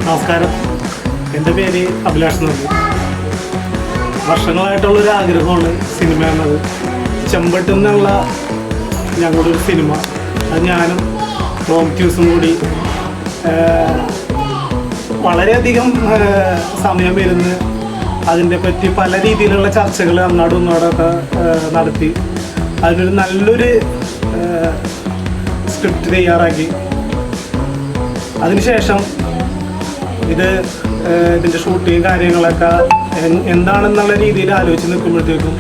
നമസ്കാരം. എൻ്റെ പേര് അഭിലാഷ് നന്ദി. വർഷങ്ങളായിട്ടുള്ളൊരു ആഗ്രഹമാണ് സിനിമ എന്നത്. ചെമ്പട്ട് എന്നുള്ള ഞങ്ങളുടെ ഒരു സിനിമ, അത് ഞാനും ടോം ക്രൂസും കൂടി വളരെയധികം സമയം ഇരുന്ന് അതിനെ പറ്റി പല രീതിയിലുള്ള ചർച്ചകൾ അങ്ങോട്ടും ഇങ്ങോട്ടൊക്കെ നടത്തി അതിനൊരു നല്ലൊരു സ്ക്രിപ്റ്റ് തയ്യാറാക്കി. അതിനുശേഷം ഇതിൻ്റെ ഷൂട്ടിങ് കാര്യങ്ങളൊക്കെ എന്താണെന്നുള്ള രീതിയിൽ ആലോചിച്ച് നിൽക്കുമ്പോഴത്തേക്കും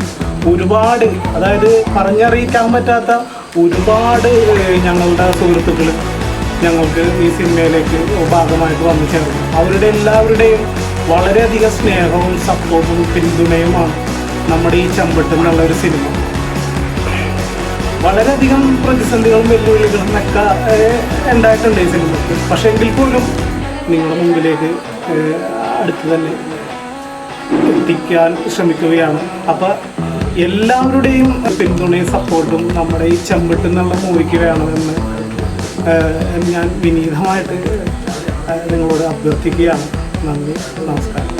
ഒരുപാട്, അതായത് പറഞ്ഞറിയിക്കാൻ പറ്റാത്ത ഒരുപാട് ഞങ്ങളുടെ സുഹൃത്തുക്കൾ ഞങ്ങൾക്ക് ഈ സിനിമയിലേക്ക് ഭാഗമായിട്ട് വന്നു ചേർന്നു. അവരുടെ എല്ലാവരുടെയും വളരെയധികം സ്നേഹവും സപ്പോർട്ടും പിന്തുണയുമാണ് നമ്മുടെ ഈ ചെമ്പട്ട് എന്നുള്ള ഒരു സിനിമ. വളരെയധികം പ്രതിസന്ധികളും വെല്ലുവിളികളും ഒക്കെ ഉണ്ടായിട്ടുണ്ട് ഈ സിനിമയ്ക്ക്. പക്ഷേ എങ്കിൽ പോലും നിങ്ങളുടെ മുമ്പിലേക്ക് അടുത്ത് തന്നെ എത്തിക്കാൻ ശ്രമിക്കുകയാണ്. അപ്പോൾ എല്ലാവരുടെയും പിന്തുണയും സപ്പോർട്ടും നമ്മുടെ ഈ ചെമ്പട്ട് എന്നുള്ള മൂവിക്ക് വേണമെന്ന് ഞാൻ വിനീതമായിട്ട് നിങ്ങളോട് അഭ്യർത്ഥിക്കുകയാണ്. നന്ദി, നമസ്കാരം.